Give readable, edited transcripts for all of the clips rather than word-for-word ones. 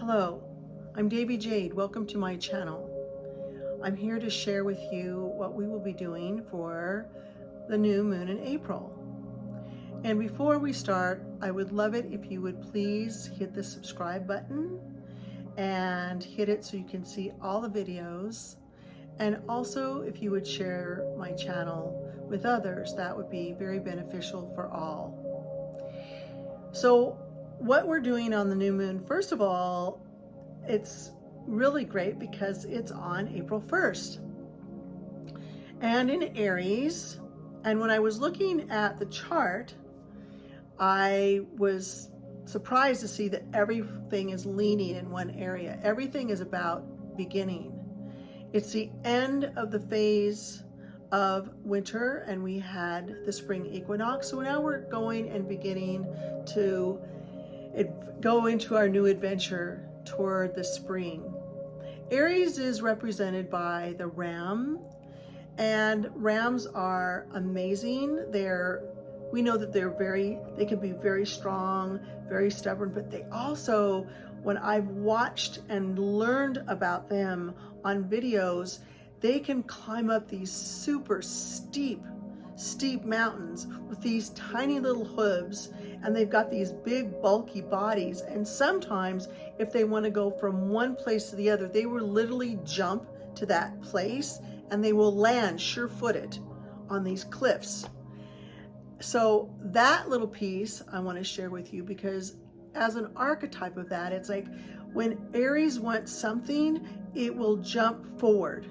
Hello, I'm Devi Jade. Welcome to my channel. I'm here to share with you what we will be doing for the new moon in April. And before we start, I would love it if you would please hit the subscribe button and hit it so you can see all the videos. And also, if you would share my channel with others, that would be very beneficial for all. So what we're doing on the new moon, first of all, it's really great because it's on April 1st and in Aries. And when I was looking at the chart, I was surprised to see that everything is leaning in one area. Everything is about beginning. It's the end of the phase of winter, and we had the spring equinox. So now we're going and beginning to go into our new adventure toward the spring. Aries is represented by the ram, and rams are amazing. We know that they can be very strong, very stubborn, but they also, when I've watched and learned about them on videos, they can climb up these super steep mountains with these tiny little hooves, and they've got these big bulky bodies. And sometimes if they want to go from one place to the other, they will literally jump to that place and they will land sure-footed on these cliffs. So that little piece I want to share with you, because as an archetype of that, it's like when Aries wants something, it will jump forward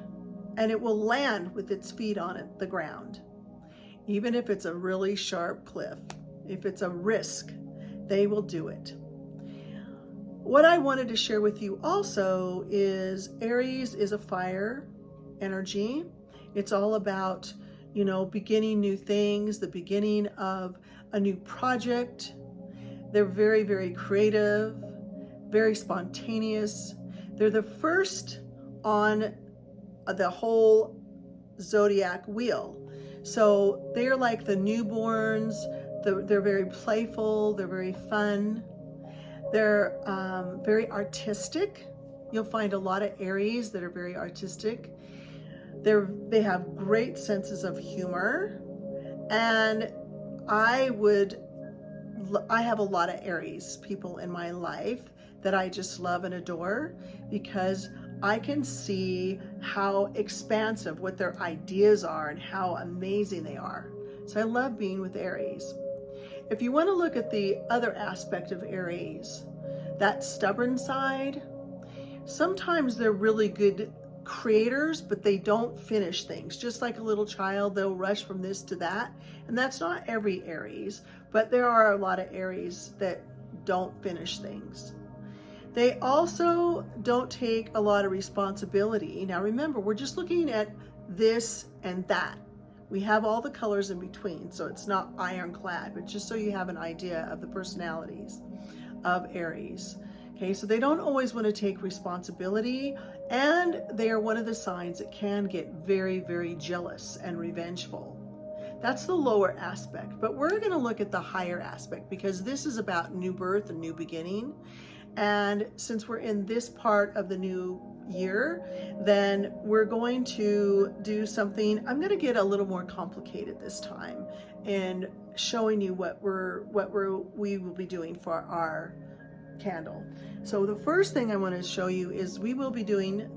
and it will land with its feet on the ground. Even if it's a really sharp cliff, if it's a risk, they will do it. What I wanted to share with you also is Aries is a fire energy. It's all about, beginning new things, the beginning of a new project. They're very, very creative, very spontaneous. They're the first on the whole zodiac wheel. So they're like the newborns. They're very playful. They're very fun. They're very artistic. You'll find a lot of Aries that are very artistic. They have great senses of humor. And I have a lot of Aries people in my life that I just love and adore, because I can see how expansive what their ideas are and how amazing they are. So I love being with Aries. If you want to look at the other aspect of Aries, that stubborn side, sometimes they're really good creators, but they don't finish things. Just like a little child, they'll rush from this to that. And that's not every Aries, but there are a lot of Aries that don't finish things. They also don't take a lot of responsibility. Now remember, we're just looking at this and that. We have all the colors in between, so it's not ironclad, but just so you have an idea of the personalities of Aries. Okay, so they don't always want to take responsibility, and they are one of the signs that can get very, very jealous and revengeful. That's the lower aspect, but we're going to look at the higher aspect, because this is about new birth and new beginning. And since we're in this part of the new year, then we're going to do something. I'm going to get a little more complicated this time in showing you what we will be doing for our candle. So the first thing I want to show you is we will be doing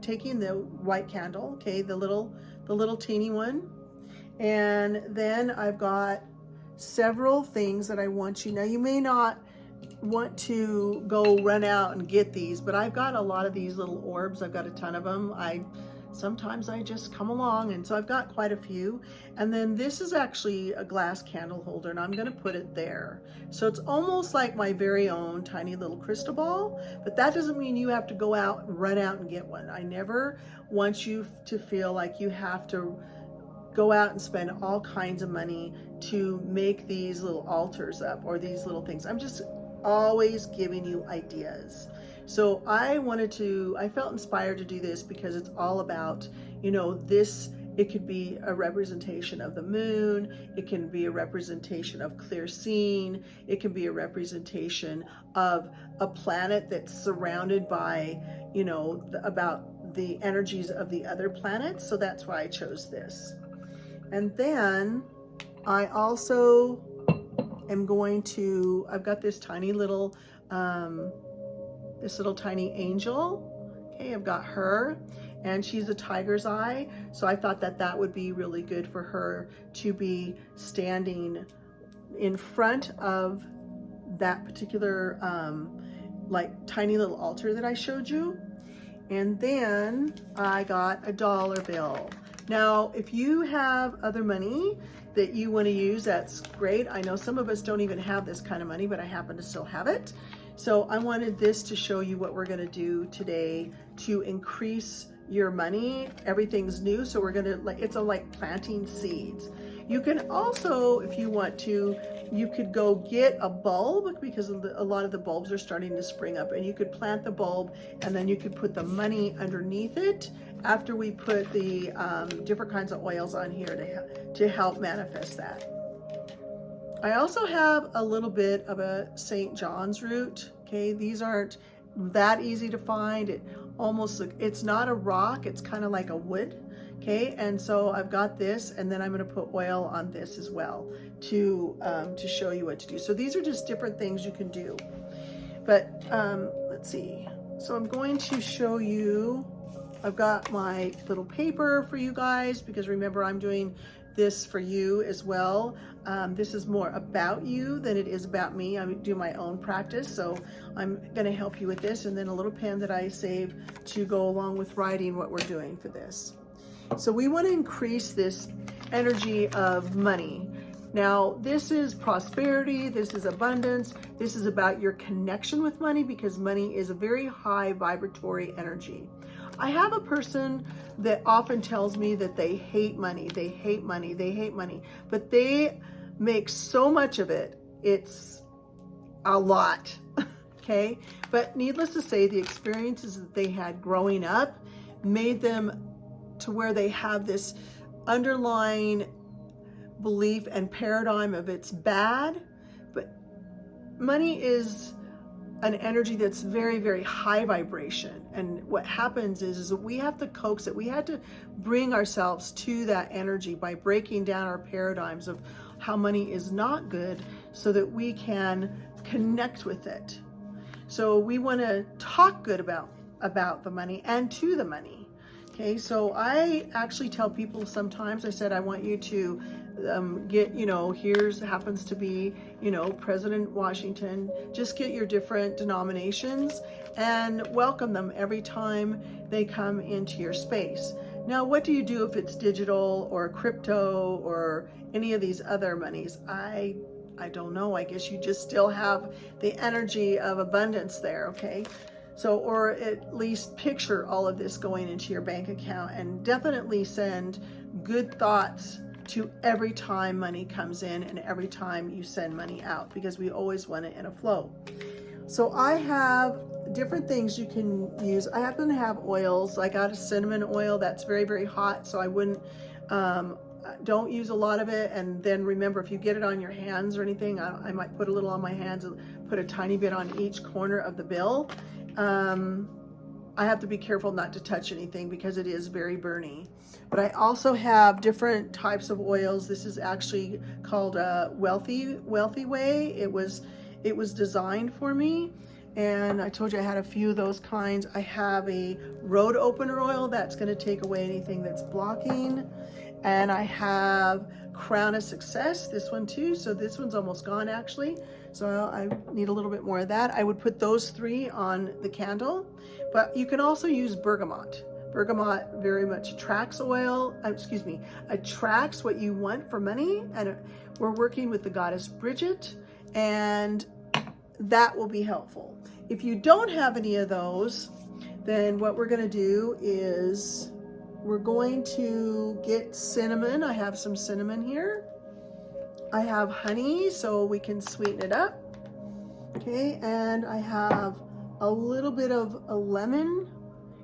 taking the white candle, okay, the little teeny one, and then I've got several things that I want you. Now you may not want to go run out and get these, but I've got a lot of these little orbs. I've got a ton of them. Sometimes I just come along, and so I've got quite a few. And then this is actually a glass candle holder, and I'm going to put it there. So it's almost like my very own tiny little crystal ball, but that doesn't mean you have to go out, run out and get one. I never want you to feel like you have to go out and spend all kinds of money to make these little altars up or these little things. I'm just always giving you ideas. So I felt inspired to do this because it's all about, this It could be a representation of the moon. It can be a representation of clear seeing. It can be a representation of a planet that's surrounded by, you know, about the energies of the other planets. So that's why I chose this. And then I also am going to, I've got this tiny little, tiny angel. Okay, I've got her, and she's a tiger's eye. So I thought that that would be really good for her to be standing in front of that particular like tiny little altar that I showed you. And then I got a dollar bill. Now, if you have other money that you want to use, that's great. I know some of us don't even have this kind of money, but I happen to still have it. So I wanted this to show you what we're going to do today to increase your money. Everything's new, so we're going to, like, it's like planting seeds. You can also, if you want to, you could go get a bulb, because a lot of the bulbs are starting to spring up, and you could plant the bulb, and then you could put the money underneath it after we put the different kinds of oils on here to help manifest that. I also have a little bit of a St. John's root. Okay, these aren't that easy to find. It's not a rock, it's kind of like a wood. Okay, and so I've got this, and then I'm going to put oil on this as well to show you what to do. So these are just different things you can do. But let's see. So I'm going to show you, I've got my little paper for you guys, because remember, I'm doing this for you as well. This is more about you than it is about me. I do my own practice, so I'm going to help you with this, and then a little pen that I save to go along with writing what we're doing for this. So we want to increase this energy of money. Now, this is prosperity, this is abundance, this is about your connection with money, because money is a very high vibratory energy. I have a person that often tells me that they hate money, they hate money, they hate money, but they make so much of it, it's a lot, okay? But needless to say, the experiences that they had growing up made them to where they have this underlying belief and paradigm of it's bad. But money is an energy that's very, very high vibration. And what happens is that we have to coax it. We had to bring ourselves to that energy by breaking down our paradigms of how money is not good, so that we can connect with it. So we want to talk good about the money and to the money. Okay, so I actually tell people sometimes, I said, I want you to get, here's happens to be, President Washington. Just get your different denominations and welcome them every time they come into your space. Now, what do you do if it's digital or crypto or any of these other monies? I don't know. I guess you just still have the energy of abundance there, okay? So, or at least picture all of this going into your bank account, and definitely send good thoughts to every time money comes in and every time you send money out, because we always want it in a flow. So I have different things you can use. I happen to have oils. I got a cinnamon oil that's very, very hot, so I wouldn't, don't use a lot of it. And then remember, if you get it on your hands or anything, I might put a little on my hands and put a tiny bit on each corner of the bill. I have to be careful not to touch anything because it is very burny. But I also have different types of oils. This is actually called a Wealthy Way. It was designed for me, and I told you I had a few of those kinds. I have a road opener oil that's going to take away anything that's blocking, and I have Crown of Success, this one too. So this one's almost gone actually, so I need a little bit more of that. I would put those three on the candle, but you can also use bergamot. Bergamot very much attracts attracts what you want for money, and we're working with the goddess Bridget, and that will be helpful. If you don't have any of those, then what we're going to do is we're going to get cinnamon. I have some cinnamon here. I have honey, so we can sweeten it up. Okay, and I have a little bit of a lemon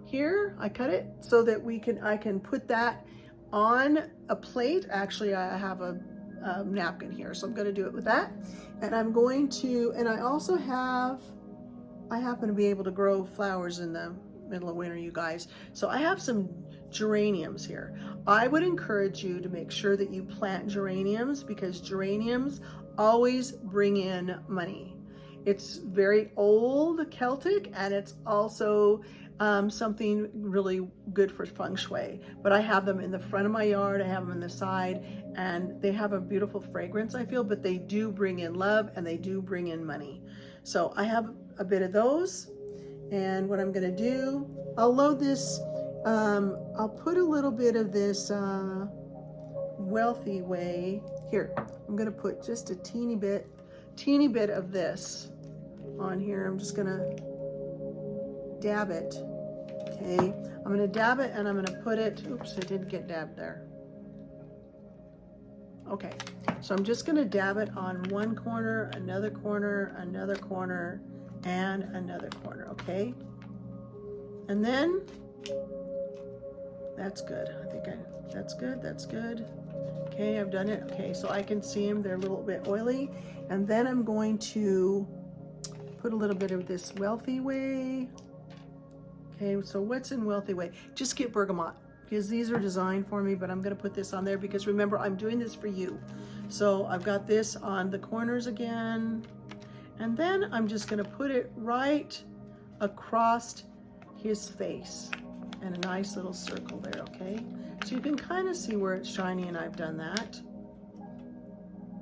here. I cut it so that I can put that on a plate. Actually, I have a napkin here, so I'm going to do it with that. And I'm going to, and I also have, I happen to be able to grow flowers in the middle of winter, you guys. So I have some geraniums here. I would encourage you to make sure that you plant geraniums, because geraniums always bring in money. It's very old Celtic, and it's also something really good for feng shui. But I have them in the front of my yard, I have them in the side, and they have a beautiful fragrance, I feel, but they do bring in love and they do bring in money. So I have a bit of those, and what I'm gonna do, I'll load this, I'll put a little bit of this Wealthy Way here. I'm gonna put just a teeny bit of this on here. I'm just gonna dab it. Okay, I'm gonna dab it and I'm gonna put it, oops, it didn't get dabbed there. Okay, so I'm just gonna dab it on one corner, another corner, another corner, and another corner, okay? And then, that's good. I think that's good, that's good. Okay, I've done it. Okay, so I can see them, they're a little bit oily. And then I'm going to put a little bit of this Wealthy Way. Okay, so what's in Wealthy Way? Just get bergamot, because these are designed for me, but I'm gonna put this on there because remember, I'm doing this for you. So I've got this on the corners again, and then I'm just gonna put it right across his face and a nice little circle there, okay? So you can kind of see where it's shiny, and I've done that.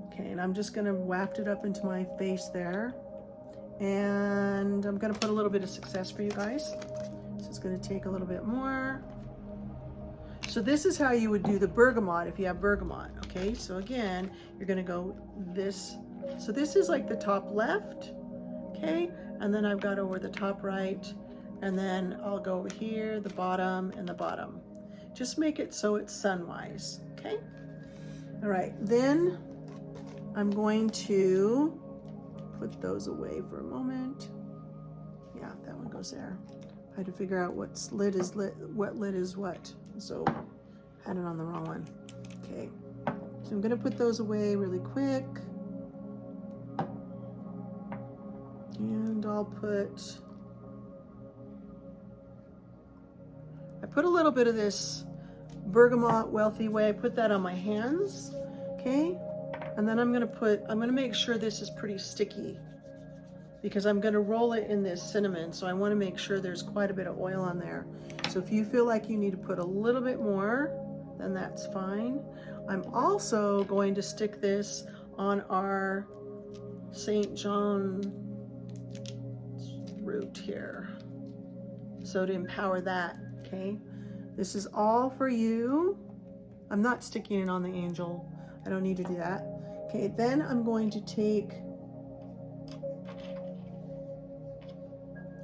Okay, and I'm just gonna waft it up into my face there. And I'm gonna put a little bit of success for you guys. So it's gonna take a little bit more. So this is how you would do the bergamot if you have bergamot, okay? So again, you're gonna go this. So this is like the top left, okay? And then I've got over the top right, and then I'll go over here, the bottom and the bottom. Just make it so it's sunwise, okay? All right, then I'm going to put those away for a moment. Yeah, that one goes there. I had to figure out what lid is what. So I had it on the wrong one. Okay, so I'm gonna put those away really quick. And I put a little bit of this bergamot Wealthy Way. I put that on my hands, okay? And then I'm gonna make sure this is pretty sticky, because I'm gonna roll it in this cinnamon, so I wanna make sure there's quite a bit of oil on there. So if you feel like you need to put a little bit more, then that's fine. I'm also going to stick this on our St. John root here, so to empower that, okay? This is all for you. I'm not sticking it on the angel. I don't need to do that. Okay, then I'm going to take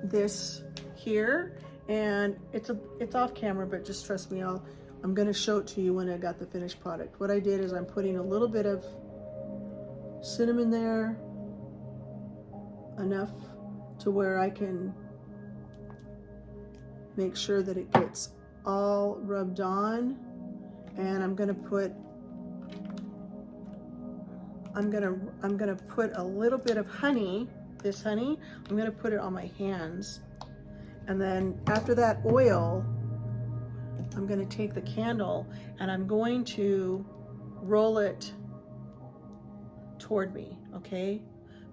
this here, and it's off camera, but just trust me, I'm gonna show it to you when I got the finished product. What I did is I'm putting a little bit of cinnamon there, enough to where I can make sure that it gets all rubbed on. And I'm gonna put a little bit of honey, this honey, I'm gonna put it on my hands. And then after that oil, I'm gonna take the candle and I'm going to roll it toward me, okay?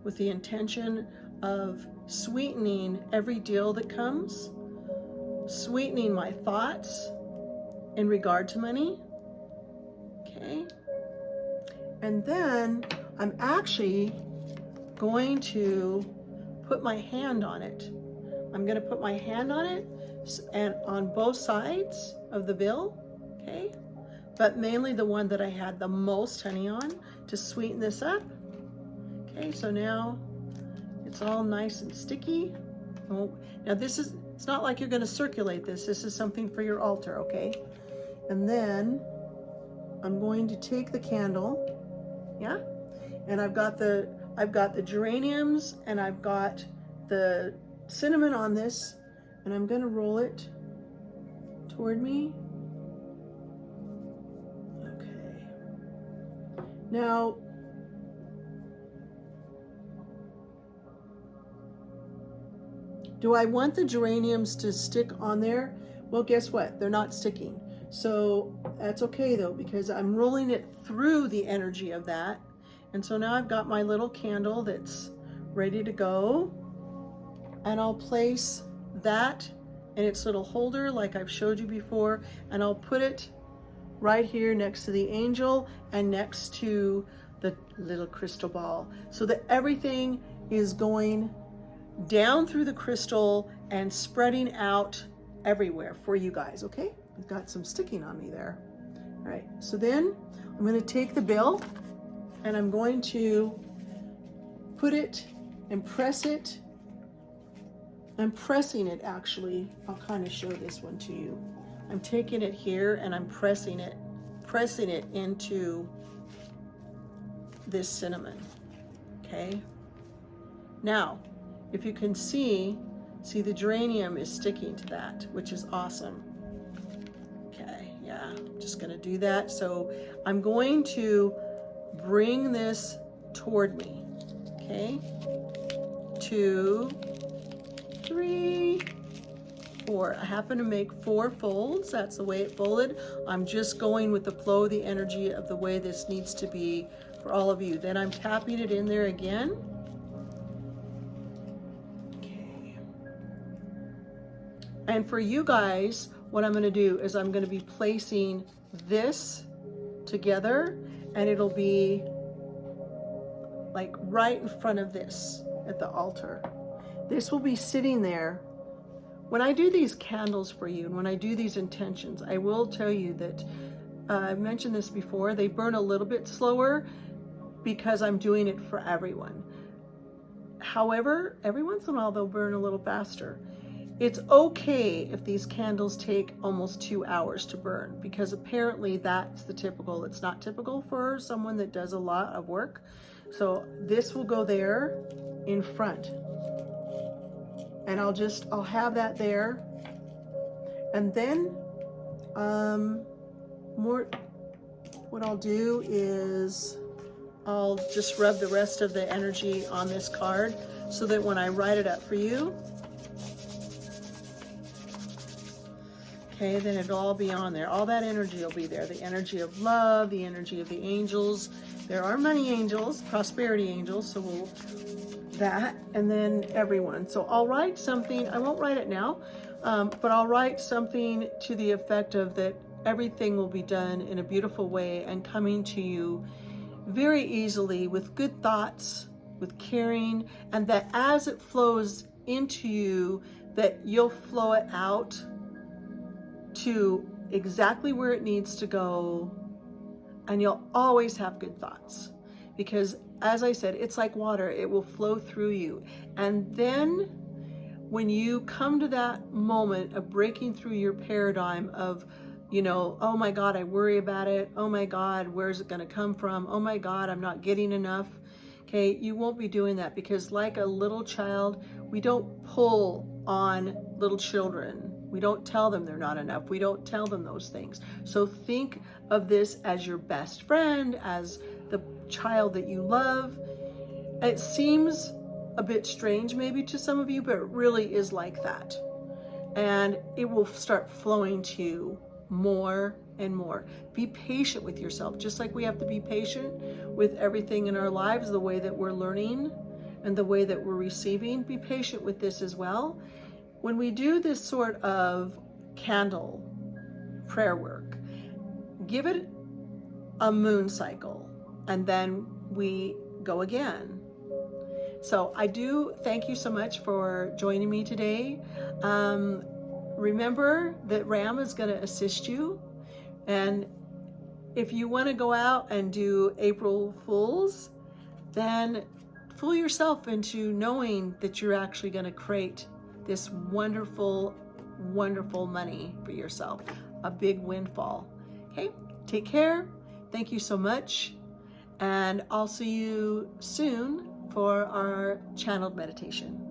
With the intention of sweetening every deal that comes, sweetening my thoughts in regard to money, okay? And then I'm actually going to put my hand on it. I'm gonna put my hand on it and on both sides of the bill, okay? But mainly the one that I had the most honey on to sweeten this up. Okay, so now it's all nice and sticky. Oh, now it's not like you're gonna circulate this. This is something for your altar, okay? And then I'm going to take the candle, yeah? And I've got the geraniums and I've got the cinnamon on this, and I'm gonna roll it toward me. Now, do I want the geraniums to stick on there? Well, guess what? They're not sticking. So that's okay though, because I'm rolling it through the energy of that. And so now I've got my little candle that's ready to go. And I'll place that in its little holder like I've showed you before. And I'll put it right here next to the angel and next to the little crystal ball, so that everything is going down through the crystal and spreading out everywhere for you guys. Okay, I've got some sticking on me there. All right, so then I'm going to take the bill and I'm going to put it and press it. I'm pressing it, actually. I'll kind of show this one to you. I'm taking it here and I'm pressing it into this cinnamon. Okay, now if you can see the geranium is sticking to that, which is awesome. Okay, yeah, I'm just gonna do that. So I'm going to bring this toward me. Okay, 2, 3, 4. I happen to make 4 folds. That's the way it folded. I'm just going with the flow of the energy of the way this needs to be for all of you. Then I'm tapping it in there again. Okay. And for you guys, what I'm going to do is I'm going to be placing this together, and it'll be like right in front of this at the altar. This will be sitting there. When I do these candles for you and when I do these intentions, I will tell you that I've mentioned this before, they burn a little bit slower because I'm doing it for everyone. However, every once in a while they'll burn a little faster. It's okay if these candles take almost 2 hours to burn, because apparently that's the typical. It's not typical for someone that does a lot of work. So this will go there in front. And I'll have that there. And then what I'll do is I'll just rub the rest of the energy on this card so that when I write it up for you, okay, then it'll all be on there. All that energy will be there. The energy of love, the energy of the angels. There are money angels, prosperity angels, so we'll that, and then everyone. So I'll write something, I won't write it now, but I'll write something to the effect of that everything will be done in a beautiful way and coming to you very easily with good thoughts, with caring, and that as it flows into you, that you'll flow it out to exactly where it needs to go, and you'll always have good thoughts. Because as I said, it's like water, it will flow through you. And then when you come to that moment of breaking through your paradigm of, you know, oh my God, I worry about it. Oh my God, where's it gonna come from? Oh my God, I'm not getting enough. Okay, you won't be doing that, because like a little child, we don't pull on little children. We don't tell them they're not enough. We don't tell them those things. So think of this as your best friend, as the child that you love. It seems a bit strange maybe to some of you, but it really is like that. And it will start flowing to you more and more. Be patient with yourself, just like we have to be patient with everything in our lives, the way that we're learning and the way that we're receiving. Be patient with this as well. When we do this sort of candle prayer work, give it a moon cycle, and then we go again. So I do thank you so much for joining me today. Remember that Ram is going to assist you. And if you want to go out and do April Fools, then fool yourself into knowing that you're actually going to create this wonderful, wonderful money for yourself, a big windfall. Okay, take care. Thank you so much. And I'll see you soon for our channeled meditation.